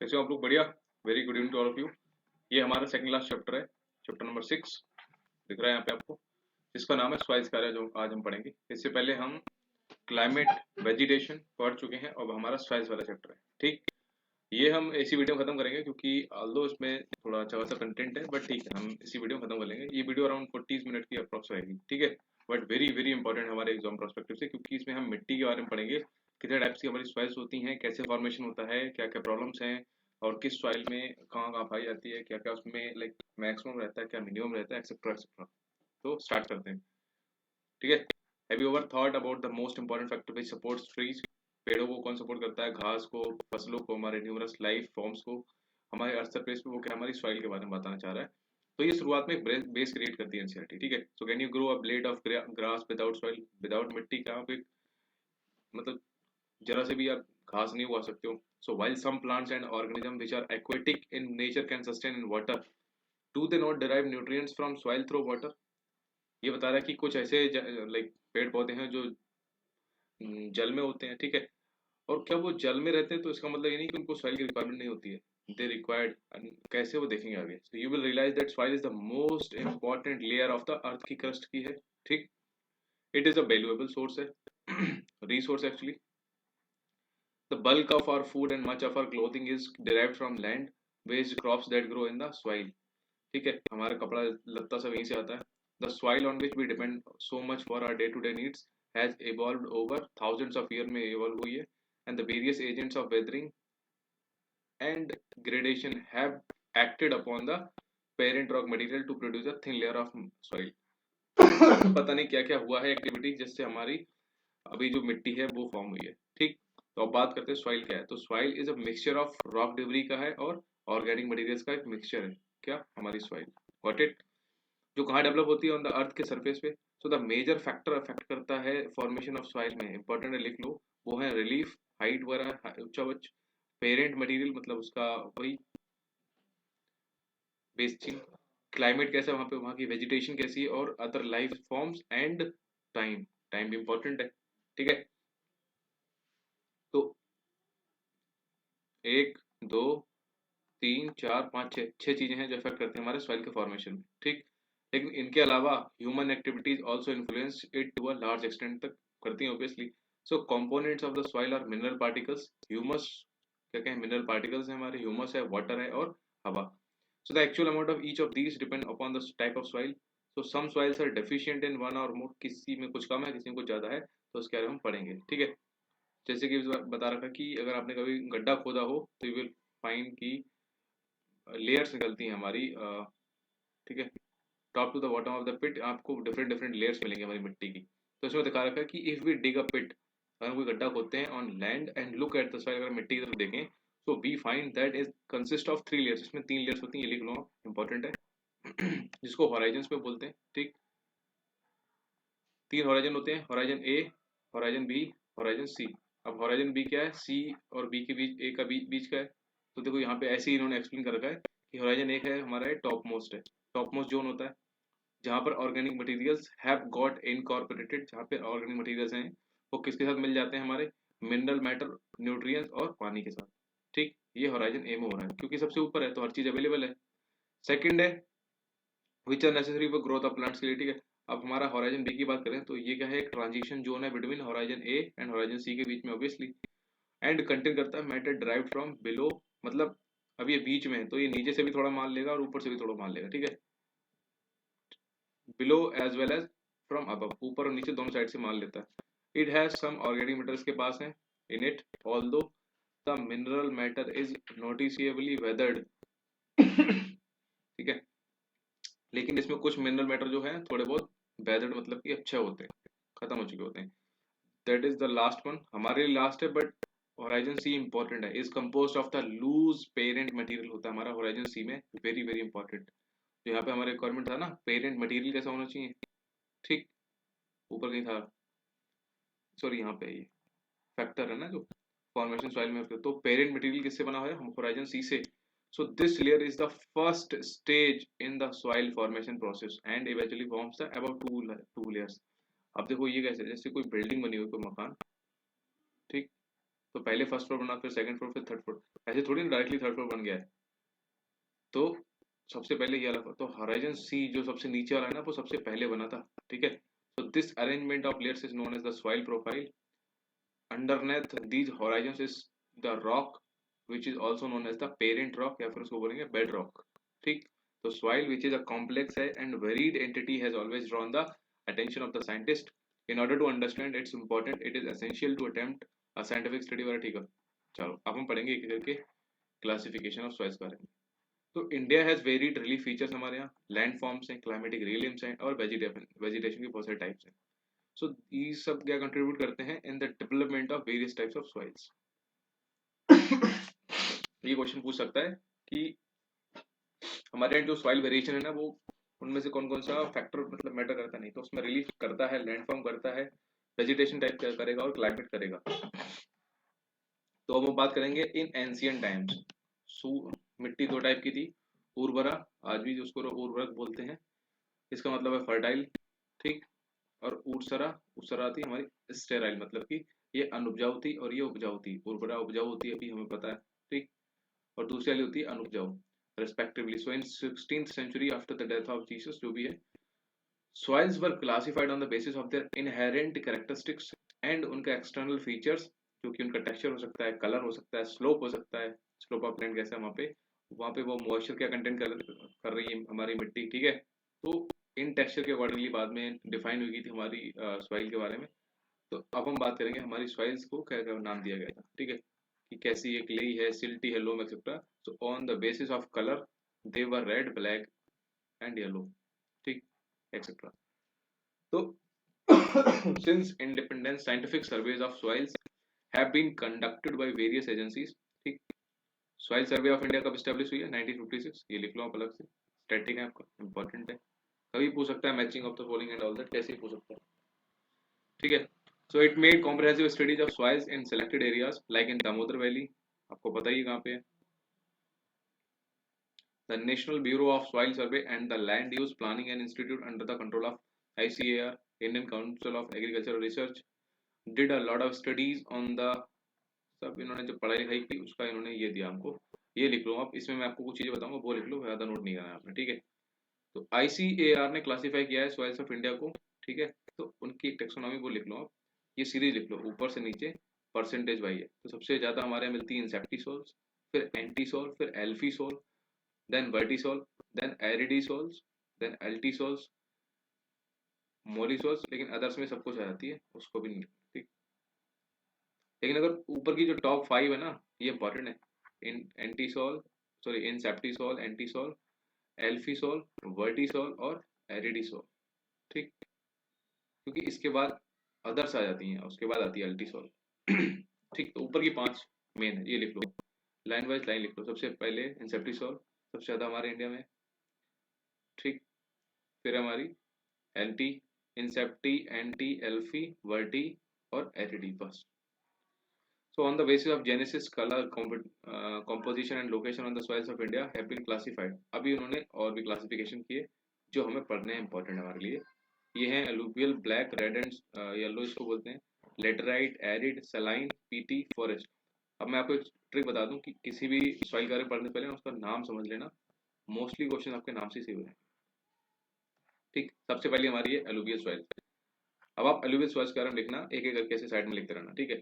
कैसे हो आप लोग? बढ़िया। Very good evening to all of you. ये हमारा सेकंड लास्ट चैप्टर है, चैप्टर नंबर 6 दिख रहा है यहाँ पे आपको, जिसका नाम है सॉइल स्कायर, जो आज हम पढ़ेंगे। इससे पहले हम क्लाइमेट वेजिटेशन पढ़ चुके हैं, अब हमारा सॉइल्स वाला चैप्टर है। ठीक, ये हम इसी वीडियो में खत्म करेंगे क्योंकि ऑल्दो इसमें थोड़ा अच्छा खासा कंटेंट है, बट ठीक है, हम इसी वीडियो में खत्म कर लेंगे। ये वीडियो अराउंड 40 मिनट की अप्रॉक्स रहेगी, ठीक है। बट वेरी वेरी इंपॉर्टेंट हमारे एग्जाम प्रोस्पेक्टिव से, क्योंकि इसमें हम मिट्टी के बारे में पढ़ेंगे, कितने टाइप्स की हमारी सॉइल्स होती हैं, कैसे फॉर्मेशन होता है, क्या क्या प्रॉब्लम्स हैं, और किस सॉइल में कहाँ कहाँ पाई जाती है, क्या क्या उसमें लाइक मैक्सिमम रहता है, क्या मिनिमम रहता है, एक्सेट्रा एक्सेट्रा। तो स्टार्ट करते हैं, ठीक है। Have you ever thought about the most important factor which supports trees? पेड़ों को कौन सपोर्ट करता है? घास को, फसलों को, हमारे न्यूमरस लाइफ फॉर्म्स को, हमारे अर्थ सरफेस पे वो क्या हमारी सॉइल के बारे में बताना चाह रहा है। तो ये शुरुआत में एक बेस क्रिएट करती है एनसीईआरटी, ठीक है। So can you grow a blade of grass without soil? Without मिट्टी का आप एक मतलब जरा से भी आप घास नहीं उगा सकते हो। सो while some plants and organisms which are aquatic in nature can sustain in water, do they not derive nutrients from soil through water? ये बता रहा है कि कुछ ऐसे लाइक पेड़ पौधे हैं जो जल में होते हैं, ठीक है। और क्या वो जल में रहते हैं तो इसका मतलब ये नहीं कि उनको सॉइल की रिक्वायरमेंट नहीं होती है, दे रिक्वायर्ड। कैसे, वो देखेंगे आगे। So you will realise that soil is the most important layer of the earth की क्रस्ट की है, ठीक। It is a valuable source है, resource actually. The bulk of our food and much of our clothing is derived from land based crops that grow in the soil, ठीक है। हमारा कपड़ा लत्ता सब यहीं से आता है। The soil on which we depend so much for our day to day needs has evolved over thousands of years में evolve हुई है, and the various agents of weathering and gradation have acted upon the parent rock material to produce a thin layer of soil। पता नहीं क्या क्या हुआ है activity जिससे हमारी अभी जो मिट्टी है वो फॉर्म हुई है, ठीक। तो अब बात करते हैं सॉइल क्या है। तो soil is a mixture of rock debris का है और ऑर्गेनिक मटेरियल्स का एक मिक्सचर है, क्या हमारी सॉइल। Got it? जो कहाँ डेवलप होती है? ऑन द अर्थ के सरफेस पे। So the major factor affect करता है फॉर्मेशन ऑफ सॉइल में, इंपॉर्टेंट है, लिख लो। वो है रिलीफ, हाइट वगैरह, ऊंचा उच्च, पेरेंट मटेरियल मतलब उसका वही बेसिक, क्लाइमेट कैसा है वहाँ पे, वहाँ की वेजिटेशन कैसी है, और other life forms and time. Time भी इंपॉर्टेंट है, ठीक है। तो एक, दो, तीन, चार, पाँच, छः, छह चीजें हैं जो इफेक्ट करती हैं हमारे सॉइल के फॉर्मेशन में, ठीक। लेकिन इनके अलावा human activities also influence it to a large extent तक करती हैं obviously. So components of the soil are mineral particles, humus, क्या क्या है, मिनरल पार्टिकल्स हैं हमारे, ह्यूमस है, वाटर है और हवा। So the actual amount of each of these depend upon the type of soil. So some soils are deficient in one or more, किसी में कुछ कम है, किसी में कुछ ज्यादा है, तो उसके बारे में हम पढ़ेंगे, ठीक है। जैसे कि इस बार बता रखा कि अगर आपने कभी गड्ढा खोदा हो तो यू विल फाइंड की लेयर्स निकलती हैं हमारी, ठीक है। Top to the bottom of the pit आपको डिफरेंट डिफरेंट लेयर्स मिलेंगे हमारी मिट्टी की। तो इसमें दिखा रखा है कि इफ वी डिग अ पिट, अगर कोई गड्ढा खोदते हैं on land and look at the soil, अगर मिट्टी की तरफ देखें, so we find that is consist of three layers. इसमें तीन लेयर्स होती हैं, ये लिख लो, इंपॉर्टेंट है। जिसको हॉराइजन्स पे बोलते हैं, ठीक। तीन हॉराइजन होते हैं, हॉराइजन ए, हॉराइजन बी, हॉराइजन सी। अब हॉराइजन बी क्या है? सी और बी के बीच, ए का बीच का है। तो देखो यहाँ पे ऐसे ही इन्होंने एक्सप्लेन कर रखा है कि हॉराइजन एक है हमारा, है टॉप मोस्ट है। टॉप मोस्ट जोन होता है जहाँ पर organic materials have got incorporated, जहाँ पे ऑर्गेनिक मटेरियल्स हैं वो किसके साथ मिल जाते हैं हमारे, मिनरल मैटर, न्यूट्रिएंट्स और पानी के साथ, ठीक। ये हॉराइजन ए में हो रहा है क्योंकि सबसे ऊपर है तो हर चीज अवेलेबल है। सेकंड है which are necessary for growth of plants के लिए, ठीक है। अब हमारा हॉराइजन बी की बात करें तो ये क्या है, एक ट्रांजिशन जोन है between horizon A and horizon C के बीच में ऑब्वियसली, एंड कंटेन करता है मैटर ड्राइव फ्रॉम बिलो, मतलब अब ये बीच में है तो ये नीचे से भी थोड़ा माल लेगा और ऊपर से भी थोड़ा माल लेगा, ठीक है। Below as well as from above, ऊपर और नीचे दोनों साइड से माल लेता है। It has some organic matters के पास है in it, although the mineral matter is noticeably weathered, ठीक है। लेकिन इसमें कुछ मिनरल मैटर जो है थोड़े बहुत वेदर्ड मतलब कि अच्छे होते हैं, खत्म हो चुके होते हैं। That is the last one, हमारे लिए लास्ट है, बट होराइजन सी इंपॉर्टेंट है। Is composed of the loose parent material होता है हमारा होराइजन सी में, वेरी वेरी इंपॉर्टेंट। तो यहाँ पे हमारे रिक्वायरमेंट था ना, पेरेंट मटेरियल कैसा होना चाहिए, ठीक। ऊपर कहीं था, सॉरी यहाँ पे ये फैक्टर है ना जो फॉर्मेशन सॉइल में, तो पेरेंट मटेरियल किससे बना हुआ है, होराइजन सी से। So this layer is the first stage in the soil formation process and eventually forms the above two layers। अब देखो ये कैसे, जैसे कोई बिल्डिंग बनी हुई, कोई मकान, ठीक। तो पहले फर्स्ट फ्लोर बना, फिर सेकंड फ्लोर, फिर थर्ड फ्लोर, ऐसे थोड़ी ना डायरेक्टली थर्ड फ्लोर बन गया है। तो सबसे पहले ये वाला, तो होराइजन सी जो सबसे नीचे वाला है ना वो सबसे पहले बना था, ठीक है। So this arrangement of layers is known as the soil profile. Underneath these horizons is the rock, which is also known as the parent rock, या फिर उसको बोलेंगे बेड रॉक, ठीक। तो soil, which is a complex है and varied entity, has always drawn the attention of the scientist. In order to understand its importance, it is essential to attempt a scientific study वगैरह, ठीक है। चलो अब हम पढ़ेंगे एक एक करके क्लासिफिकेशन ऑफ सॉइल्स के बारे में। तो India has varied relief features, हमारे यहाँ लैंड फॉर्म्स हैं, क्लाइमेटिक रिलिम्स हैं, और वेजिटेशन के बहुत सारे टाइप्स हैं। सो ये सब क्या कंट्रीब्यूट करते हैं in the development of various types of soils. ये क्वेश्चन पूछ सकता है कि हमारे यहाँ जो सॉइल वेरिएशन है ना, वो उनमें से कौन कौन सा फैक्टर मतलब मैटर करता नहीं, तो उसमें रिलीफ करता है, लैंड फॉर्म करता है, वेजिटेशन टाइप करेगा, और क्लाइमेट करेगा। तो अब हम बात करेंगे इन एंशियंट टाइम्स। मिट्टी दो टाइप की थी, उर्वरा, आज भी उसको उर्वरक बोलते हैं, इसका मतलब है फर्टाइल, ठीक। और ऊर्सरा, ऊर्सरा थी हमारी स्टेराइल, मतलब कि ये अनुपजाऊ थी और ये उपजाऊ थी। उर्वरा उपजाऊ होती है, अभी हमें पता है, ठीक। और दूसरी वाली होती है अनुपजाऊ, respectively. So in 16th century after the death of Jesus, जो भी है, soils were classified on the basis of their inherent characteristics and उनका एक्सटर्नल फीचर्स, जो कि उनका टेक्सचर हो सकता है, कलर हो सकता है, स्लोप हो सकता है। स्लोप ऑफ लैंड कैसा है वहाँ पे वो मॉइस्चर क्या कंटेंट कर रही है हमारी मिट्टी, ठीक है। तो इन टेक्सचर के अकॉर्डिंगली बाद में डिफाइन हुई थी हमारी सॉइल के बारे में। तो अब हम बात करेंगे हमारी सॉइल्स को क्या क्या नाम दिया गया था, ठीक है, कि कैसी है, क्लेई है, सिल्टी है, loam etcetera. So on the basis of colour they were red, black and yellow, ठीक, एक्सेट्रा। तो since independence, scientific surveys of soils have been conducted by various agencies, ठीक। सॉइल सर्वे ऑफ इंडिया कब establish हुई है? 1956, ये लिख लो आप अलग से, स्टैटिक है आपका, इंपॉर्टेंट है, कभी पूछ सकता है matching of the following and all that, कैसे ही पूछ सकता है, ठीक है। So it made comprehensive studies of soils in selected areas like in Damodar valley, आपको पता ही कहाँ पे है। The national bureau of soil survey and the land use planning and institute under the control of ICAR, Indian council of agricultural research, did a lot of studies on the, सब इन्होंने जो पढ़ाई लिखाई की उसका इन्होंने ये दिया हमको, ये लिख लो आप, इसमें मैं आपको कुछ चीजें बताऊंगा, वो लिख लो, ज्यादा नोट नहीं करना है आपने, ठीक है। तो ICAR ने क्लासिफाई किया है सॉइल्स ऑफ इंडिया को, ठीक है। तो उनकी टेक्सोनॉमी वो लिख लो आप, ये सीरीज लिख लो ऊपर से नीचे परसेंटेज वाइज है। तो सबसे ज्यादा हमारे यहाँ मिलती है इंसेप्टिसोल्स, फिर एंटीसोल, फिर alfisol, then vertisol, then aridisols, then ultisols, mollisols, लेकिन अदर्स में सब कुछ आ जाती है, उसको भी नहीं, ठीक। लेकिन अगर ऊपर की जो टॉप 5 है ना, ये इंपॉर्टेंट है, इन एंटीसोल, सॉरी इंसेप्टिसोल, एंटीसोल, एल्फीसोल, वर्टिसोल और एरिडीसोल, ठीक। क्योंकि इसके बाद अदर्स आ जाती हैं, उसके बाद आती है अल्टीसोल, ठीक। तो ऊपर की 5 मेन है, ये लिख लो, लाइन वाइज लाइन लिख लो। सबसे पहले इंसेप्टिसोल सबसे ज्यादा हमारे इंडिया में, ठीक। फिर हमारी एंटी, इंसेप्टी, एंटी, एल्फी, वर्टी और एरिडी, बस। So on the basis of genesis, color, composition and location on the soils of India have been classified. अभी उन्होंने और भी क्लासिफिकेशन किए जो हमें पढ़ने हैं, इंपॉर्टेंट हमारे लिए। ये हैं alluvial, black, red and yellow इसको बोलते हैं, laterite, arid, saline, PT, forest. अब मैं आपको एक ट्रिक बता दूं कि किसी भी सॉइल के बारे में पढ़ने से पहले ना उसका नाम समझ लेना, मोस्टली क्वेश्चन आपके नाम से ही हो जाए, ठीक। सबसे पहले हमारी है एलुवियल सॉइल। अब आप एलुवियल सॉइल्स के बारे में लिखना, एक एक करके ऐसे साइड में लिखते रहना, ठीक है।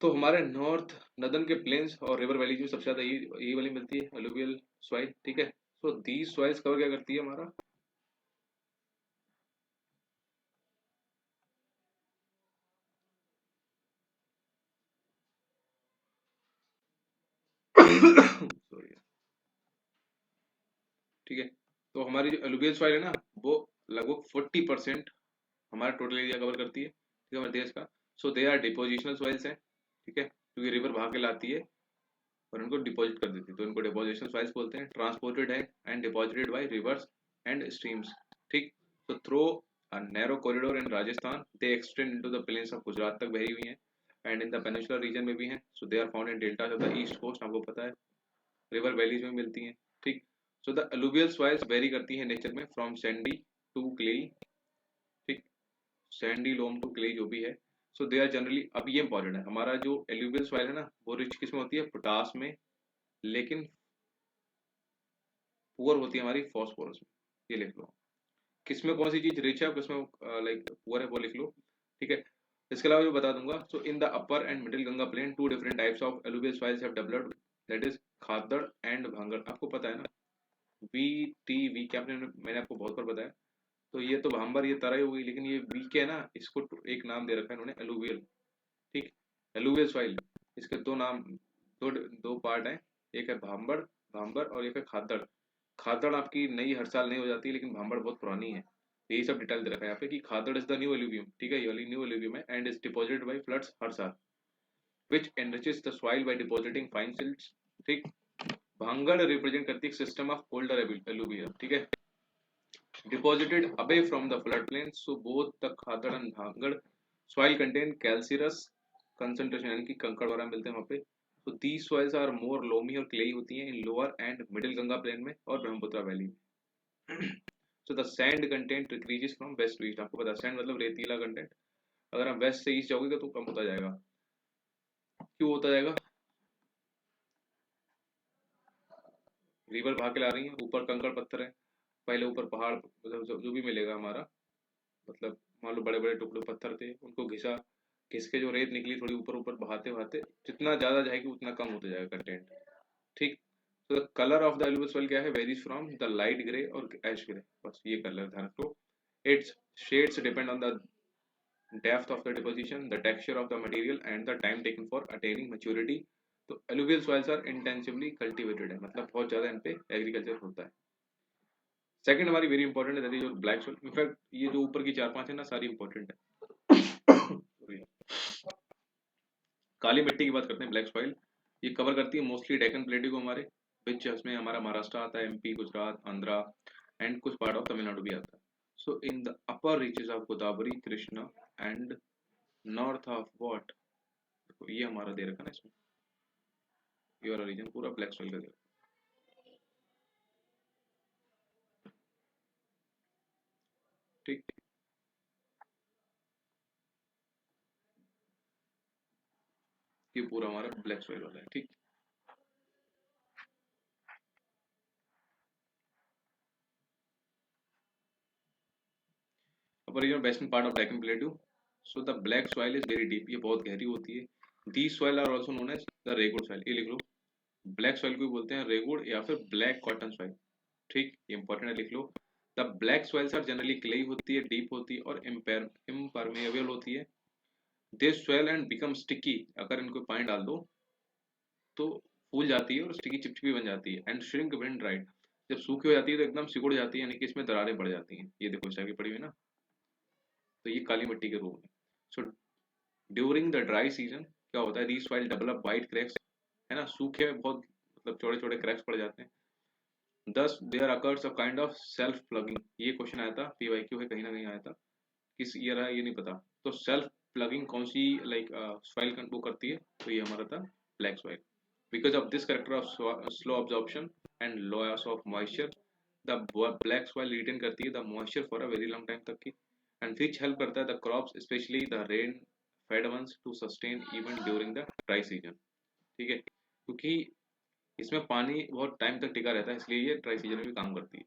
तो हमारे नॉर्थ नदन के प्लेन्स और रिवर वैली जो सबसे ज्यादा यही वाली मिलती है अलुवियल सॉइल, ठीक है। सो दीज सॉइल्स कवर क्या करती है हमारा, सॉरी, ठीक है। तो हमारी जो अलुवियल सॉइल है ना, वो लगभग 40% हमारा टोटल एरिया कवर करती है, ठीक है, हमारे देश का। सो दे आर डिपोजिशनल सॉइल्स हैं, ठीक है, क्योंकि रिवर बहा के लाती है और उनको डिपॉजिट कर देती है, तो इनको डिपोजिशनल सॉइल्स बोलते हैं। ट्रांसपोर्टेड है and deposited bye reverse and streams, ठीक। तो throw a narrow corridor in Rajasthan, they extend into the plains of Gujarat तक बही हुई हैं, and in the peninsular region में भी हैं। So they are found in deltas of the east coast, आपको पता है, रिवर वैलीज में मिलती हैं, ठीक। So the alluvial soils vary करती हैं नेचर में, फ्रॉम सैंडी टू क्लेई, ठीक, सैंडी, लोम टू क्लेई जो भी है। सो दे आर जनरली, अब ये इंपॉर्टेंट है, हमारा जो एल्यूवियल सॉइल है ना वो रिच किसमें होती है, पोटास में, लेकिन पुअर होती है हमारी फॉस्फोरस में। ये लिख लो, किसमें कौन सी चीज रिच है, किसमें लाइक पुअर है, वो लिख लो। ठीक है, इसके अलावा मैं बता दूंगा, so in the upper and middle Ganga plain two different types of alluvial soils have developed, that is Khadar and Bhangar. आपको पता है ना, वी टी वी के, आपने मैंने आपको बहुत बार बताया। तो ये तो भांबर ये तरह हो गई, लेकिन ये वी के है ना, इसको एक नाम दे रखा है इन्होंने, एलुवियल। ठीक, एलुवियल सॉइल, इसके दो नाम, दो दो पार्ट हैं, एक है भांबर, भांबर, और एक है खादड़। खादड़ आपकी नई हर साल नहीं हो जाती, लेकिन भांबर बहुत पुरानी है। यही सब डिटेल दे रखा है यहाँ पे कि Khadar is the new alluvium. ठीक है, ये वाली न्यू एल्यूवियम है and is deposited by floods हर साल, which enriches the soil by depositing fine silts. ठीक, भांगड़ रिप्रेजेंट करती है सिस्टम ऑफ कोल्डर एल्यूवियम। ठीक है, deposited away from the floodplain, so both the khadad and bhangar soil contain calcareous concentration, यानी कि कंकड़ वगैरह मिलते हैं वहाँ पे। so these soils are more loamy और clay होती हैं in lower and middle Ganga plain में और ब्रह्मपुत्र वैली में। so the sand content decreases from west to east। आपको पता है sand मतलब रेतीला कंटेंट, अगर आप वेस्ट से ईस्ट जाओगे तो कम होता जाएगा। क्यों होता जाएगा, रिवर बहा के ला रही है, ऊपर कंकड़ पत्थर है, पहले ऊपर पहाड़, मतलब जो भी मिलेगा हमारा, मतलब मान लो बड़े बड़े टुकड़े पत्थर थे, उनको घिसा, घिस के जो रेत निकली थोड़ी ऊपर ऊपर बहाते बहाते, जितना ज्यादा जाएगी उतना कम होता जाएगा कंटेंट। ठीक, तो the colour of the alluvial soil क्या है, varies from the light grey और ऐश ग्रे, बस ये कलर ध्यान रखो। Its shades depend on the depth of the deposition, the texture of the material and the time taken for attaining maturity. तो alluvial soils are intensively cultivated है, मतलब बहुत ज्यादा इन पे एग्रीकल्चर होता है। सेकंड हमारी वेरी इंपॉर्टेंट है, that is your black soil. In fact ये जो ऊपर की चार पांच है ना, सारी इंपॉर्टेंट है। काली मिट्टी की बात करते हैं, ब्लैक सॉइल, ये कवर करती है मोस्टली डेक्कन प्लेटू को हमारे, विच इसमें हमारा महाराष्ट्र आता है, एमपी, गुजरात, आंध्रा एंड कुछ पार्ट ऑफ तमिलनाडु भी आता है। So in the upper reaches of Godavari, Krishna and north of what, ये हमारा दे रखा ना इसमें, ये वाला रीजन पूरा ब्लैक सॉइल का दे रखा। ठीक, ये पूरा हमारा ब्लैक सॉइल वाला है। ठीक, upper region western part of Deccan plateau, so the black soil is very deep, ये बहुत गहरी होती है। These soil are also known as the Regur soil, ये लिख लो, ब्लैक सॉइल को बोलते हैं रेगुड़ या फिर ब्लैक कॉटन सॉइल। ठीक, ये इंपॉर्टेंट है, लिख लो। The black soils are generally clayey होती है, डीप होती है और इम्परमेबल होती है। They swell and become sticky, अगर इनको पानी डाल दो तो फूल जाती है और स्टिकी चिपचिपी बन जाती है। एंड श्रिंक व्हेन ड्राइड, जब सूखी हो जाती है तो एकदम सिकुड़ जाती है, यानी कि इसमें दरारें पड़ जाती हैं। ये देखो इस टाइप की पड़ी हुई है ना, तो ये काली मिट्टी के रूप में। So during the dry season क्या होता है, these soil develop white cracks, है ना, सूखे में बहुत मतलब छोटे छोटे क्रैक्स पड़ जाते हैं। Thus there occurs a kind of self plugging, ये क्वेश्चन आया था, पीवाईक्यू है, कहीं ना कहीं आया था, किस ईयर है ये नहीं पता। तो सेल्फ प्लगिंग कौन सी लाइक सॉइल वो करती है, तो ये हमारा था black soil. Because of this character of slow absorption and loss of moisture, the black soil retain करती है the moisture for a very long time तक की, एंड विच हेल्प करता है the crops specially the rain fed ones to sustain even during the dry season. ठीक है, क्योंकि इसमें पानी बहुत टाइम तक टिका रहता है, इसलिए ये ड्राई सीजन में भी काम करती है।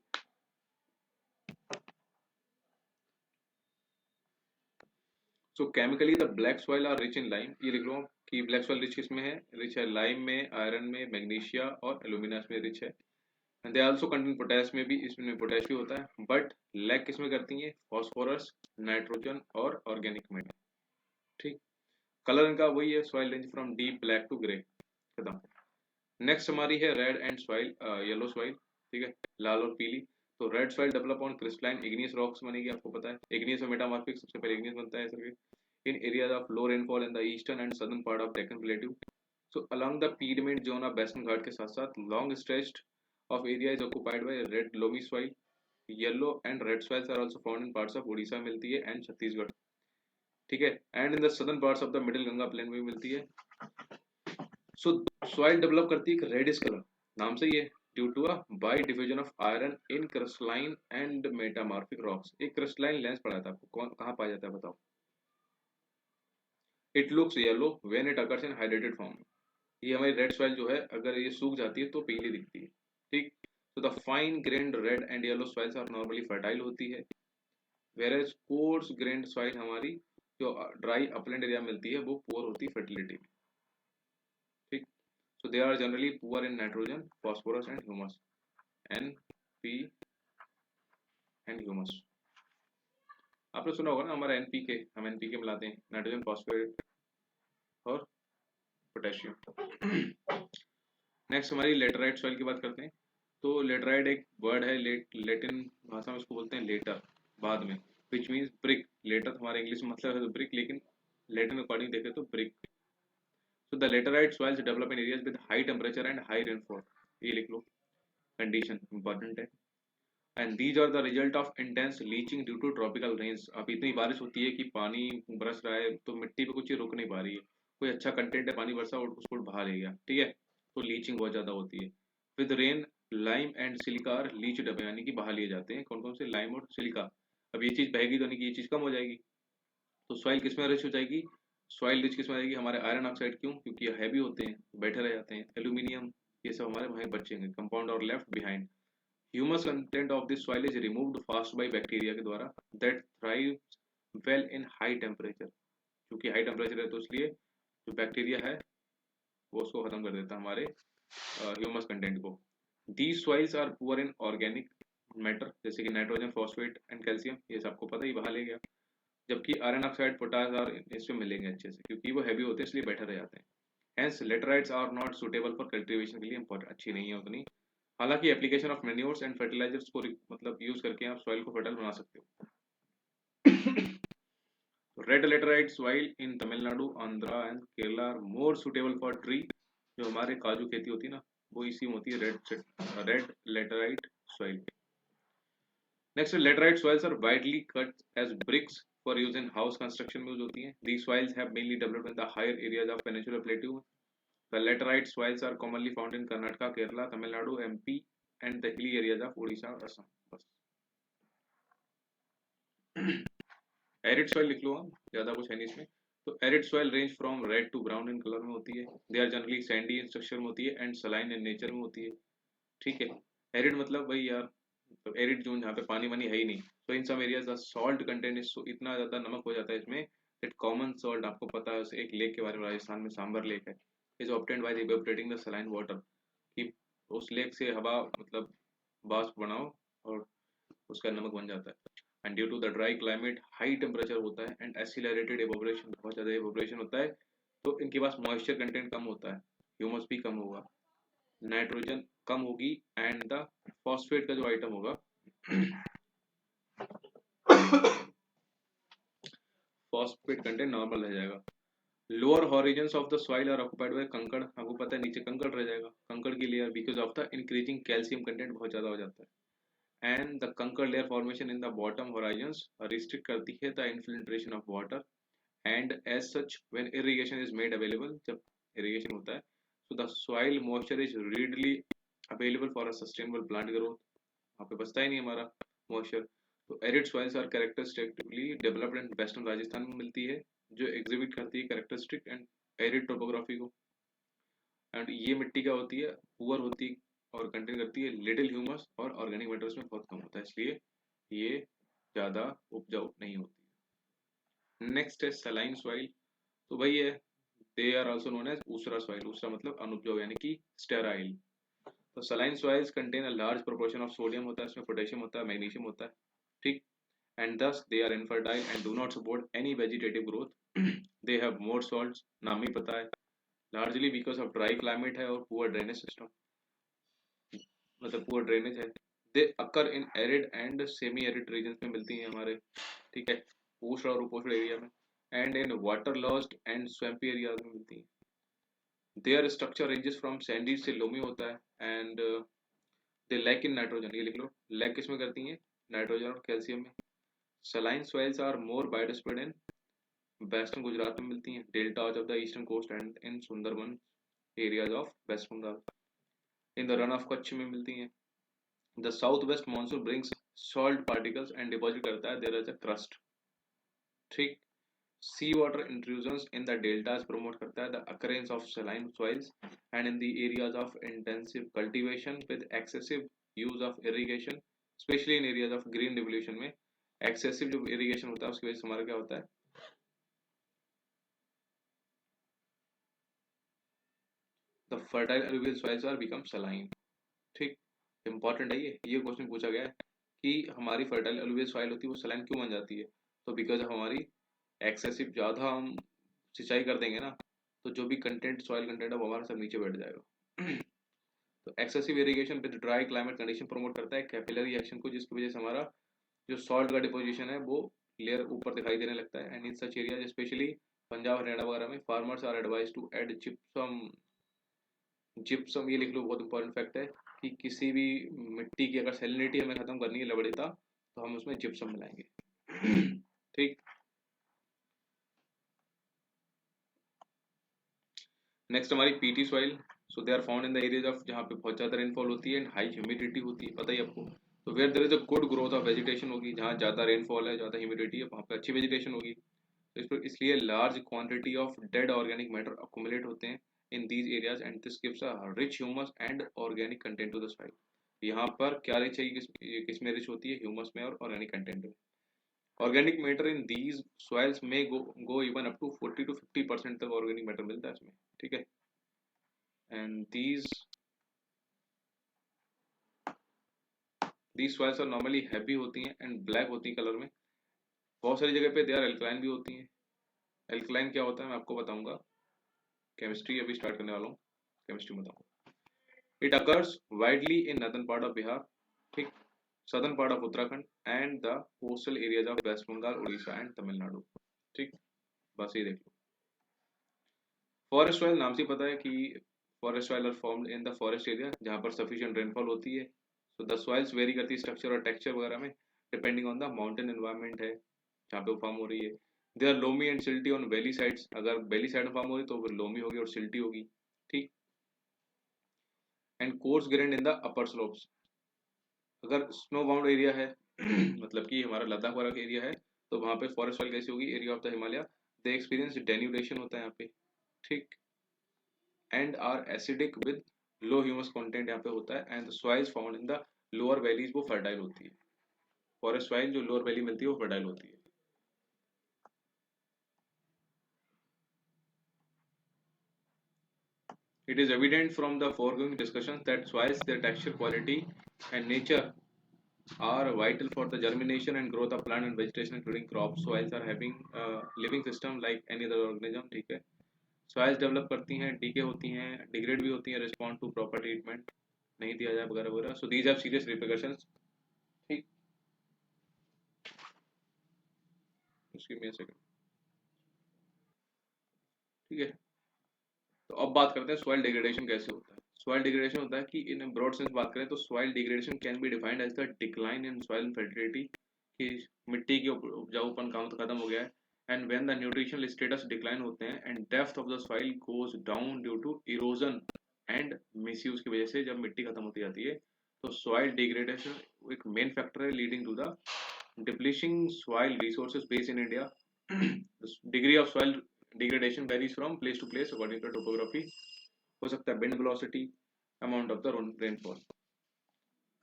So chemically the black soil are rich in lime, ये लिख लो कि ब्लैक सॉइल रिच किसमें है, रिच है लाइम में, आयरन में, मैग्नीशिया और एल्यूमिनस में रिच है। And they also contain potash में भी, इसमें पोटेश भी होता है, बट लैक किसमें करती है, फॉस्फोरस, नाइट्रोजन और ऑर्गेनिक में। ठीक, कलर इनका वही है, soil range from deep black to grey, खत्म। नेक्स्ट हमारी है red and soil, yellow soil. ठीक है, लाल और पीली। तो red soil develop on crystalline igneous rocks बनेगी, आपको पता है इग्नियस और मेटामॉर्फिक, सबसे पहले इग्नियस बनता है sir, in areas of low rainfall in the eastern and southern part of Deccan Plateau. So along the Piedmont zone of Western Ghat के साथ साथ long stretch of area is occupied by red loamy soil. Yellow and red soils are also found in parts of Odisha मिलती है and Chhattisgarh. ठीक है, and in the southern parts of the middle Ganga plain में मिलती है। So soil develop करती है एक reddish color, नाम से ही है, due to a by division of iron in crystalline and metamorphic rocks। एक crystalline lens पढ़ा था आपको, कौन कहाँ पाया जाता है बताओ। It looks yellow when it occurs in hydrated form. ये हमारी रेड सॉइल जो है अगर ये सूख जाती है तो पीली दिखती है, ठीक। तो the fine grained red and yellow soils are normally fertile होती है, वेरेज कोर्स ग्रेन्ड सॉइल हमारी जो ड्राई अपलैंड एरिया मिलती है वो पुअर होती है फर्टिलिटी में, ठीक। So they are generally poor in nitrogen phosphorus and humus, N P and humus. आपने सुना होगा ना हमारा एनपीके, हम एनपीके मिलाते हैं नाइट्रोजन फॉस्फेट और पोटेशियम। नेक्स्ट हमारी लेटराइट सॉइल की बात करते हैं। तो लेटराइट एक वर्ड है, लेटिन भाषा में इसको बोलते हैं लेटर, बाद में, विच मीन्स ब्रिक। लेटर हमारे इंग्लिश में मतलब है तो ब्रिक, लेकिन लेटिन अकॉर्डिंग देखें तो brick. So the laterite soils develop in areas with high temperature and high rainfall, ये लिख लो, कंडीशन इंपॉर्टेंट है। And these are the result of intense leaching due to tropical rains. अब इतनी बारिश होती है कि पानी बरस रहा है तो मिट्टी पे कुछ चीज रुक नहीं पा रही है, कोई अच्छा कंटेंट है, पानी बरसा और उसको बहा ले गया, ठीक है, तो लीचिंग बहुत ज्यादा होती है। With rain lime and silica are leached away, यानी कि बहा लिए जाते हैं, कौन कौन से, लाइम और सिलिका। अब ये चीज बहेगी तो नहीं कि ये चीज कम हो जाएगी, तो सॉइल किस में रिच हो जाएगी, सॉइल रिच किस में जाएगी, हमारे आयरन ऑक्साइड, क्यों, क्योंकि ये हैवी होते हैं, बैठे रह जाते हैं, एल्यूमिनियम, ये सब हमारे वहीं बचेंगे कंपाउंड और left behind. Humus content of this soil is removed fast by bacteria के द्वारा that thrive well in high temperature. क्योंकि हाई टेम्परेचर है तो इसलिए जो बैक्टीरिया है वो उसको खत्म कर देता है हमारे ह्यूमस कंटेंट को। These soils are poor in organic matter, जैसे कि नाइट्रोजन फॉस्फेट एंड कैल्शियम, ये सबको पता ही, बहा ले गया। जबकि आयरन ऑक्साइड पोटास और इसमें मिलेंगे अच्छे से, क्योंकि वो हैवी होते हैं इसलिए बैठे रह जाते हैं। Hence laterites are not suitable for cultivation के लिए, इम्पोर्टेंट, अच्छी नहीं है उतनी। हालांकि application of manures and fertilisers को मतलब यूज करके आप सॉइल को फर्टाइल बना सकते हो। Red laterite soil in Tamil Nadu, Andhra and Kerala are more suitable for tree. जो हमारे काजू खेती होती है ना, वो इसी में होती है, red laterite soil. Next, laterite soils are widely cut as bricks for use in house construction में यूज होती हैं। These soils have mainly developed in the higher areas of peninsular plateau. The laterite soils are commonly found in Karnataka, Kerala, Tamil Nadu, MP and the hilly areas of Orissa और असम। बस arid soil लिख लो, हम ज्यादा कुछ है नहीं इसमें। तो arid soil range from red to brown in colour में होती है। They are generally sandy in structure में होती है एंड सलाइन इन नेचर में होती है, ठीक है। एरिड मतलब भाई यार, तो एरिड जोन जहाँ पे पानी वानी है ही नहीं। तो in some areas the salt content is इतना ज्यादा नमक हो जाता है इसमें दैट कॉमन सॉल्ट, आपको पता है, एक लेक के बारे में राजस्थान में, सांबर लेक है, is obtained by evaporating the saline water, कि उस लेक से हवा मतलब वाष्प बनाओ और उसका नमक बन जाता है। And due to the dry climate high temperature होता है एंड एसिलरेटेड एवोपरेशन, बहुत ज़्यादा एवोपरेशन होता है, तो इनके पास मॉइस्चर कंटेंट कम होता है, ह्यूमस भी कम होगा, नाइट्रोजन कम होगी, एंड द फॉस्फेट का जो आइटम होगा फॉस्फेट कंटेंट नॉर्मल रह जाएगा। Lower horizons of the soil are occupied by kankar, आपको पता है नीचे कंकड़ रह जाएगा, कंकड़ की layer, because of the increasing calcium content बहुत ज़्यादा हो जाता है। And the kankar layer formation in the bottom horizons restrict करती है the infiltration of water and as such when irrigation is made available, जब इरिगेशन होता है so the soil moisture is readily available for a sustainable plant growth, वहाँ पे बचता ही नहीं हमारा मॉइस्चर। तो arid soils are characteristically developed in western Rajasthan में मिलती है, जो एग्जिबिट करती है कैरेक्टरिस्टिक एंड एरिड टोपोग्राफी को। एंड ये मिट्टी क्या होती है, पुअर होती है और कंटेन करती है लिटिल ह्यूमस और ऑर्गेनिक मैटर में बहुत कम होता है, इसलिए ये ज़्यादा उपजाऊ नहीं होती। नेक्स्ट है सलाइन सॉइल। तो वही है, they are also known as usara soil, usara मतलब अनुपजाऊ यानी कि स्टेराइल। तो saline soils contain a large proportion of sodium होता है, इसमें पोटेशियम होता है, मैग्नीशियम होता है, ठीक। And thus they are infertile and do not support any vegetative growth। they have more salts, नाम ही पता है, largely because of dry climate है और poor drainage system, मतलब poor drainage है। they occur in arid and semi arid regions में मिलती हैं हमारे, ठीक है, उष्ण और उपोष्ण एरिया में, and in waterlogged and swampy areas में मिलती हैं। Their structure ranges from sandy से लोमी होता है, and they lack in nitrogen, ये लिख लो, लैक किसमें करती हैं, नाइट्रोजन और कैल्शियम में। Saline soils are more widespread in western Gujarat में मिलती हैं, deltas of the eastern coast and in Sundarban areas of West Bengal. In the Rann of Kutch में मिलती हैं। The south west monsoon brings salt particles and deposit करता है, देयर इज अ क्रस्ट, ठीक। Sea water intrusions in the deltas promote करता है the occurrence of saline soils and in the areas of intensive cultivation with excessive use of irrigation, specially in areas of green revolution में excessive जो irrigation होता है उसकी वजह से हमारा क्या होता है, the fertile alluvial soils are become saline. ठीक, इंपॉर्टेंट है ये क्वेश्चन पूछा गया है कि हमारी फर्टाइल alluvial soil होती है वो सलाइन क्यों बन जाती है, तो बिकॉज हमारी एक्सेसिव ज़्यादा हम सिंचाई कर देंगे ना, तो जो भी कंटेंट सॉइल कंटेंट है वो हमारा सब नीचे बैठ जाएगा। तो excessive irrigation with dry climate condition promote करता है कैपिलरी एक्शन को, जिसकी वजह से हमारा जो सॉल्ट का डिपोजिशन है वो लेयर ऊपर दिखाई देने लगता है। And in such area specially Punjab Haryana वगैरह में farmers are advise to add gypsum. Gypsum ये लिख लो, बहुत इंपॉर्टेंट फैक्ट है कि किसी भी मिट्टी की अगर सैलिनिटी हमें खत्म करनी है लवणता, तो हम उसमें जिप्सम मिलाएंगे। ठीक, नेक्स्ट हमारी peaty soil. So they are found in the areas of जहाँ पे बहुत ज़्यादा रेनफॉल होती है एंड हाई ह्यूमिडिटी होती है, पता ही आपको। तो where there is a good growth of vegetation होगी, जहाँ ज़्यादा रेनफॉल है ज़्यादा ह्यूमिडिटी है वहाँ पे अच्छी वेजिटेशन होगी। तो इसलिए large quantity of dead organic matter accumulate होते हैं in these areas and this gives a rich humus and organic content to the soil. यहाँ पर क्या रिच है, किस में रिच होती है, ह्यूमस में और ऑर्गेनिक कंटेंट में। Organic matter in these soils में go even up to 40 to 50% तक ऑर्गेनिक मैटर मिलता है इसमें। ठीक है, and these soils are normally heavy होती हैं एंड ब्लैक होती हैं कलर में। बहुत सारी जगह पे दे आर एल्कलाइन भी होती हैं। एल्कलाइन क्या होता है मैं आपको बताऊंगा, केमिस्ट्री अभी स्टार्ट करने वाला हूँ, केमिस्ट्री में बताऊंगा। It occurs widely in northern part of Bihar, ठीक, southern part of Uttarakhand and the coastal areas of West Bengal, Orissa and Tamil Nadu. ठीक, बस ये देख लो। फॉरेस्ट सॉइल नाम से पता है कि forest soil are formed in the forest area जहाँ पर सफिशिएंट रेनफॉल होती है। सो द सॉइल्स वेरी करती है स्ट्रक्चर और टेक्सचर वगैरह में, depending on the mountain environment है जहाँ पे वो फॉर्म हो रही है। They are loamy and silty on valley sides, अगर वैली साइड में फॉर्म हो रही तो फिर लोमी होगी और सिल्टी होगी। ठीक, and coarse grain in the upper slopes, अगर स्नो बाउंड एरिया है मतलब कि हमारा लद्दाख वाला एरिया है, तो वहाँ पे फॉरेस्ट सॉइल कैसी होगी, area of the Himalaya, they experience denudation होता है यहाँ पे। ठीक, and are acidic with low humus content यहाँ पे होता है and the soils found in the lower valleys वो फर्टाइल होती है। फॉरेस्ट सॉइल जो लोअर वैली मिलती है वो फर्टाइल होती है। It is evident from the foregoing discussions that soils, their texture, quality, and nature are vital for the germination and growth of plant and vegetation, including crops. Soils are having a living system like any other organism. ठीक है, soils develop करती हैं, decay होती हैं, degrade भी होती हैं, respond to proper treatment नहीं दिया जाए वगैरह वगैरह। So these have serious repercussions। ठीक, उसकी में सेकंड। ठीक है, तो अब बात करते हैं सॉइल डिग्रेडेशन कैसे होता है। सॉइल डिग्रेडेशन होता है कि इन ब्रॉड सेंस बात करें तो soil degradation can be defined as the decline in soil fertility, कि मिट्टी की उपजाऊपन काम खत्म हो गया है, and when the nutritional status decline होते हैं and depth of the soil goes down due to erosion and misuse की वजह से, जब मिट्टी खत्म होती जाती है तो सॉइल डिग्रेडेशन एक मेन फैक्टर है leading to the depleting soil resources base in India. Degree of soil degradation varies from place to place according to topography। हो सकता है wind velocity, amount of the rainfall।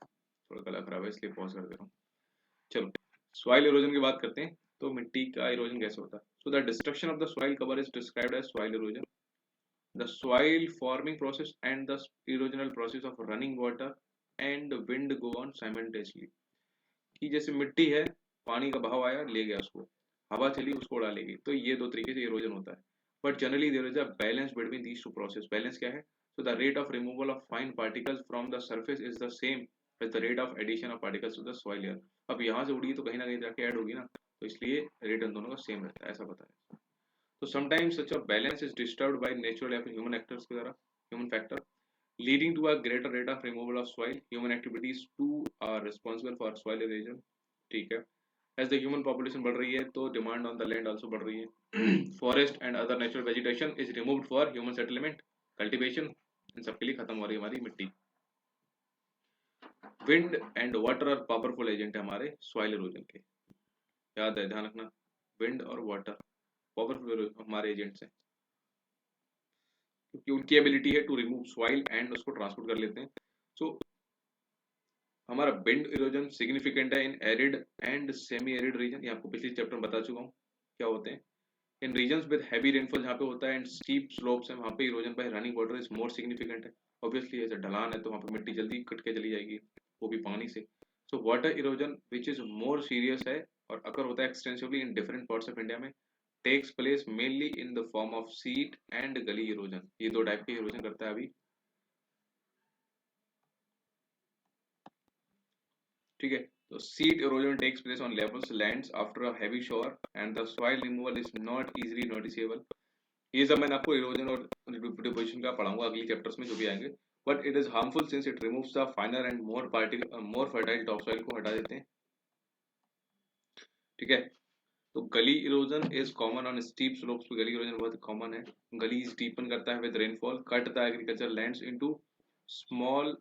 थोड़ा गला खराब है इसलिए पॉज कर दे रहा हूँ। चलो सॉइल इरोजन की बात करते हैं, तो मिट्टी का इरोजन कैसे होता है। So the destruction of the soil cover is described as soil erosion, the soil forming process and the erosional process of running water and wind go on simultaneously, कि जैसे मिट्टी है, पानी का बहाव आया ले गया उसको, हवा चली उसको उड़ा लेगी, तो ये दो तरीके से इरोजन होता है। But generally there is a balance between these two process. Balance क्या है, so the rate of removal of fine particles from the surface is the same with the rate of addition of particles to the soil layer। अब यहाँ से उड़ी तो कहीं ना कहीं जाके ऐड होगी ना, तो इसलिए रेट उन दोनों का सेम रहता है, ऐसा पता है। तो sometimes such a balance is disturbed by natural या फिर ह्यूमन एक्टर्स वगैरह, human factor, leading to a greater rate of removal of soil। human activities too are responsible for soil erosion। ठीक है, एज द ह्यूमन पॉपुलेशन बढ़ रही है तो demand on the land also बढ़ रही है। Forest and other natural vegetation is removed for human settlement cultivation, इन सबके लिए खत्म हो रही है हमारी मिट्टी। Wind and water are powerful agent है हमारे सॉइल इरोजन के, याद है ध्यान रखना, विंड और वाटर पावरफुल हमारे एजेंट्स हैं, क्योंकि उनकी एबिलिटी है टू रिमूव सॉइल एंड उसको ट्रांसपोर्ट कर लेते हैं। सो हमारा विंड इरोजन सिग्निफिकेंट है इन arid and semi arid region, ये आपको पिछले चैप्टर में बता चुका हूँ क्या होते हैं। इन रीजन्स विद हैवी रेनफॉल जहाँ पे होता है एंड स्टीप स्लोप्स है, वहाँ पे erosion bye running water is more significant है। ऑब्वियसली ऐसे ढलान है तो वहाँ पे मिट्टी जल्दी कट के चली जाएगी, वो भी पानी से। So water erosion which is more serious है और अकर होता है extensively in different parts of India में, takes place mainly in the form of sheet and gully erosion. ये दो टाइप के इरोजन करता है अभी, ठीक है। तो seat erosion takes place on levels lands after a heavy shower and the soil removal is not easily noticeable। ये सब मैंने आपको इरोजन और डिपोजिशन का पढ़ाऊंगा अगली चैप्टर्स में जो भी आएंगे। But it is harmful since it removes the फाइनर and more fertile top soil को हटा देते हैं, ठीक है। तो गली erosion is common on steep slopes पे, गली इरोजन बहुत कॉमन है। गली डीपन करता है with rainfall, cut the agriculture lands into small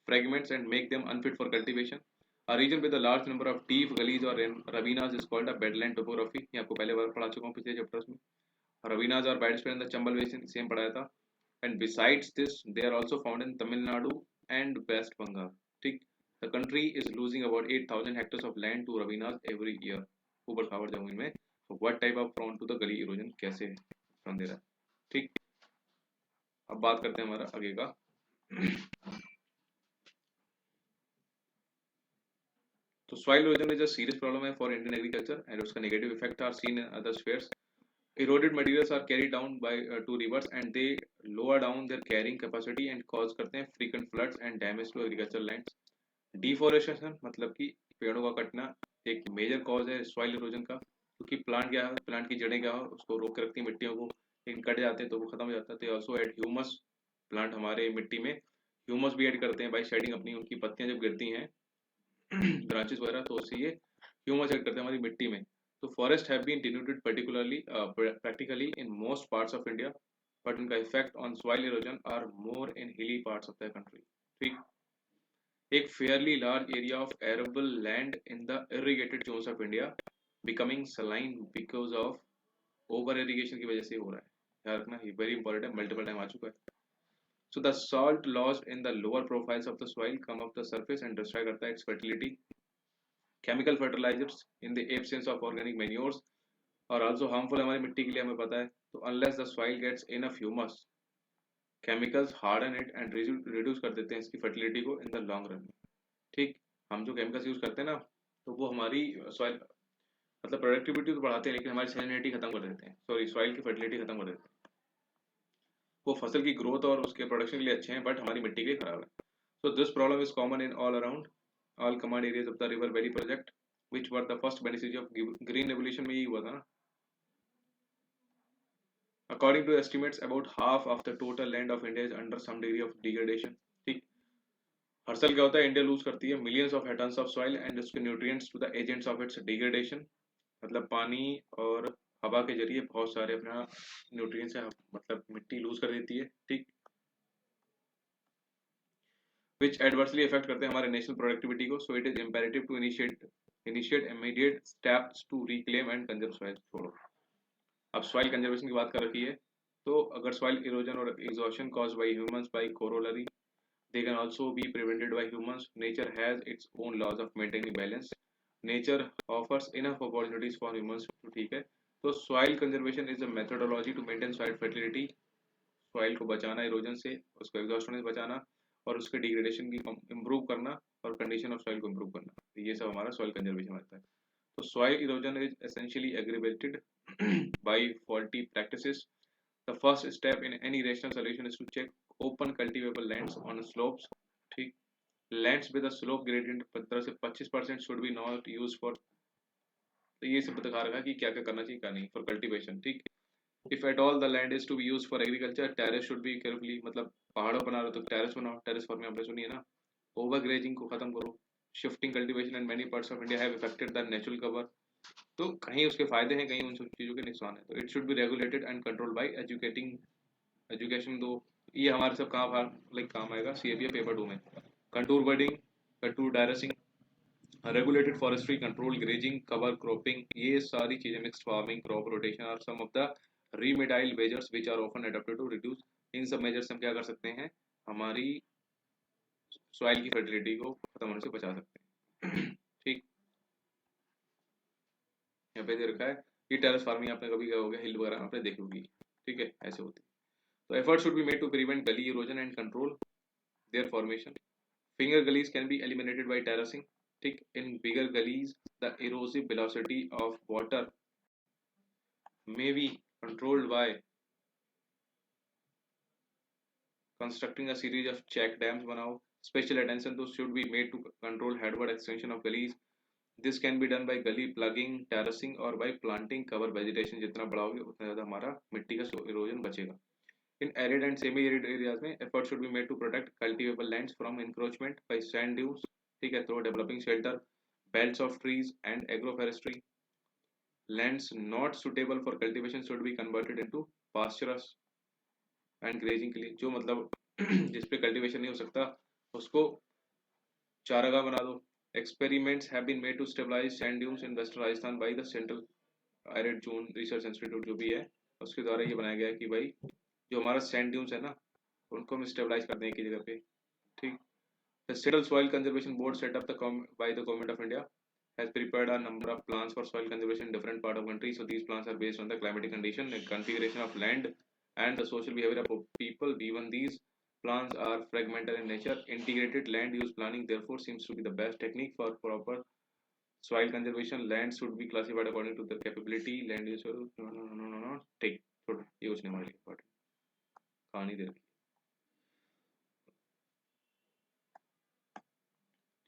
fragments and make them unfit for cultivation। A region with a large number of deep gullies or ravinas is called a bedland topography। ये आपको पहले बार पढ़ा चुका हूँ पिछले chapters में। ravinas और bedspread in the Chambal basin same पढ़ाया था। And besides this, they are also found in Tamil Nadu and West Bengal, ठीक। The country is losing about 8,000 hectares of land to ravinas every year। ऊबड़ खाबड़ जमीन में। So what type of prone to the gully erosion कैसे नुकसान दे रहा है, ठीक। अब बात करते हैं हमारा आगे का। तो soil erosion is a serious problem है फॉर इंडियन एग्रीकल्चर एंड उसका negative effect are seen in other spheres. Eroded materials are carry down by to rivers and they lower down their carrying capacity and cause करते हैं frequent floods and damage to agriculture lands. Deforestation मतलब कि पेड़ों का कटना एक major cause है soil erosion का, क्योंकि प्लांट क्या है, प्लांट की जड़ें क्या है, उसको रोक के रखती हैं मिट्टियों को, लेकिन कट जाते हैं तो वो खत्म हो जाता है। तो ऑल्सो एड ह्यूमस, प्लांट हमारे मिट्टी में ह्यूमस भी ऐड करते हैं बाई शेडिंग अपनी, उनकी पत्तियां जब गिरती हैं ब्रांचेस वगैरह, तो उससे ये ह्यूमस ऐड करते हैं हमारी मिट्टी में। तो forest have been denuded particularly practically in most parts of India, but उनका effect on soil erosion are more in hilly parts of the country, ठीक। एक fairly large area of arable land in the irrigated zones of India becoming saline because of over irrigation की वजह से हो रहा है, ध्यान रखना ये वेरी इंपॉर्टेंट है, मल्टीपल टाइम आ चुका है। So the salt lost in the lower profiles of the soil come up the surface and destroy करता है its fertility। Chemical fertilizers in the absence of organic manures are also harmful हमारी मिट्टी के लिए, हमें पता है। तो unless the soil gets enough humus, chemicals harden it and reduce कर देते हैं इसकी fertility को in the long run में, ठीक। हम जो chemicals यूज करते हैं ना, तो वो हमारी soil मतलब प्रोडक्टिविटी तो बढ़ाते हैं लेकिन हमारी सैलिनिटी खत्म कर देते हैं, सॉरी सॉइल की फर्टिलिटी खत्म कर देते हैं। वो फसल की ग्रोथ और उसके प्रोडक्शन के लिए अच्छे हैं बट हमारी मिट्टी के लिए खराब है। So this problem is common in all around all command areas of the River Valley project, which were the first beneficiary of green revolution में यही हुआ था ना। According to estimates, about half of the total land of India is under some degree of degradation, ठीक। हर साल क्या होता है, इंडिया लूज करती है millions of tons of soil and उसके nutrients to the agents of its degradation, मतलब पानी और हवा के जरिए बहुत सारे अपना न्यूट्रिएंट्स है, मतलब मिट्टी लूज कर देती है, ठीक। which adversely affect करते हैं हमारे नेशनल प्रोडक्टिविटी को। So it is imperative to initiate immediate steps to reclaim and conserve soil. छोड़ो, अब सॉइल कंजर्वेशन की बात कर रखी है, तो अगर सॉइल इरोजन और exhaustion caused by humans by corollary, they can also be prevented by humans। nature has its own laws of maintaining balance। nature offers enough opportunities for humans to, ठीक है। तो soil conservation is a methodology to maintain soil fertility, soil को बचाना erosion से, उसको exhaust होने से बचाना और उसके डिग्रेडेशन की इम्प्रूव करना और कंडीशन ऑफ सॉइल को इम्प्रूव करना, तो ये सब हमारा सॉइल कंजर्वेशन होता है। तो soil erosion is essentially aggravated by faulty practices. The first step in any rational solution is to check open cultivable lands on slopes, ठीक। Lands with a slope gradient 15 से 25% should be not use for, तो ये सब बता रखा है कि क्या क्या करना चाहिए क्या नहीं फॉर कल्टीवेशन, ठीक। If at all the land is to be use for agriculture, terrace should be carefully, मतलब पहाड़ों बना रहे हो तो टेरेस बनाओ, टेरेस फार्मिंग आपने सुनी है ना। ओवर ग्रेजिंग को खत्म करो। Shifting cultivation and many parts of India have affected the natural cover, तो कहीं उसके फायदे हैं, कहीं उन सब चीज़ों के नुकसान है। तो it should be regulated and controlled by education दो। ये हमारे सब कहाँ लाइक काम आएगा, CAPF पेपर 2 में। Contour bunding, contour terracing, regulated forestry, control grazing, cover cropping, ये सारी चीजें, मिक्स्ड फार्मिंग, क्रॉप रोटेशन और some of the remedial measures which are often adopted to reduce. इन सब मेजर्स से हम क्या कर सकते हैं, हमारी सॉइल की फर्टिलिटी को खत्म होने से बचा सकते हैं। ठीक, यहाँ पे दे रखा है कि टेरेस फार्मिंग आपने कभी क्या हो गया, हिल वगैरह आपने देखी होगी। ठीक है, ऐसे होती है। तो effort should be made to prevent gully erosion and control their formation. Finger gullies can be eliminated by terracing. Thick in bigger gullies, the erosive velocity of water may be controlled by constructing a series of check dams. Banao. Special attention to should be made to control headward extension of gullies. This can be done by gully plugging, terracing or by planting cover vegetation. जितना बढ़ाओगे उतना ज़्यादा हमारा मिट्टी का erosion बचेगा. In arid and semi-arid areas में effort should be made to protect cultivable lands from encroachment by sand dunes. ठीक है, through developing shelter, belts of trees and agroforestry. Lands not suitable for cultivation should be converted into pastures and grazing के लिए, जो मतलब जिस पे cultivation नहीं हो सकता उसको चारागाह बना दो. Experiments have been made to stabilize sand dunes in western Rajasthan by the Central Arid Zone Research Institute, जो भी है उसके द्वारा ये बनाया गया है कि भाई जो हमारा सैंड ड्यून्स है ना उनको हम स्टेबलाइज कर दें एक ही जगह पे. ठीक, the Central Soil Conservation Board set up by the Government of India has prepared a number of plans for soil conservation in different part of country. So these plans are based on the climatic condition and configuration of land and the social behavior of people. Even these plans are fragmented in nature. Integrated land use planning therefore seems to be the best technique for proper soil conservation. Land should be classified according to the capability. Land use no. ठीक, छोड़ ये कुछ नहीं हमारे लिए कहानी दे रखी.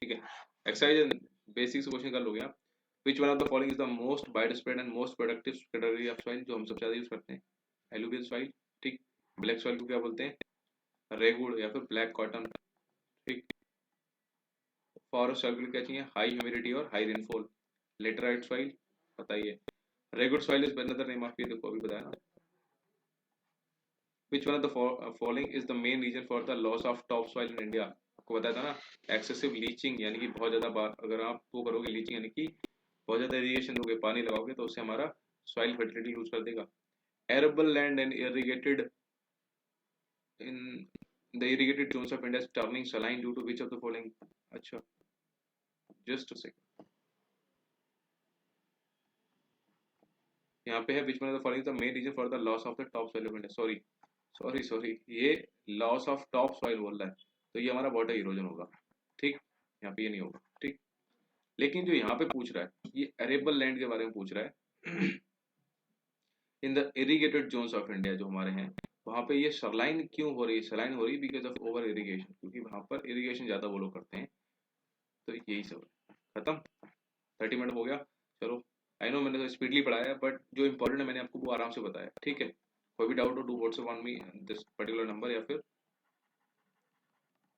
ठीक है, एक्सरसाइज बेसिक से क्वेश्चन कर लोगे आप. विच one of the following is the most wide spread and most productive category of soil, जो हम सबसे ज्यादा यूज करते हैं, एलुवियल सॉइल. ठीक, ब्लैक सॉइल को क्या बोलते हैं, रेगुड़ या फिर ब्लैक कॉटन. ठीक, फॉरेस्ट सॉइल को क्या चाहिए, हाई ह्यूमिडिटी और हाई रेनफॉल. लेटराइट सॉइल बताइए. रेगुड़ soil is another name of, ये देखो अभी बताया ना. विच one of the following is the main reason for the loss of top soil in India. आपको बताया था ना, एक्सेसिव लीचिंग, यानी कि बहुत ज्यादा बार अगर आप वो करोगे लीचिंग, यानी कि बहुत ज्यादा इरिगेशन दोगे, पानी लगाओगे तो उससे हमारा सॉइल फर्टिलिटी लूज कर देगा. Arable land and irrigated in the irrigated zones of India turning saline due to which of the following. अच्छा, जस्ट अ सेकंड, यहाँ पे है which one of the following the main reason for the loss of the top soil of India. Sorry ये loss of top soil बोल रहा है, तो ये हमारा वाटर इरोजन होगा. ठीक, यहाँ पे ये नहीं होगा. ठीक, लेकिन जो यहाँ पे पूछ रहा है ये एरेबल लैंड के बारे में पूछ रहा है. इन the irrigated zones of India जो हमारे हैं, वहां पे ये सरलाइन क्यों हो रही है, सरलाइन हो रही है बिकॉज ऑफ ओवर इरिगेशन, क्योंकि वहां पर इरिगेशन ज्यादा वो लोग करते हैं. तो यही सब है. खत्म, 30 मिनट हो गया. चलो, आई नो मैंने तो स्पीडली पढ़ाया, बट जो इंपॉर्टेंट है मैंने आपको वो आराम से बताया. ठीक है, कोई भी डाउट हो do WhatsApp on me this particular number, या फिर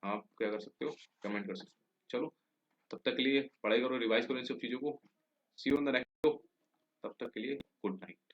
आप क्या कर सकते हो, कमेंट कर सकते हो. चलो, तब तक के लिए पढ़ाई करो, रिवाइज करो इन सब चीज़ों को. सी यू ऑन द नेक्स्ट. तब तक के लिए गुड नाइट.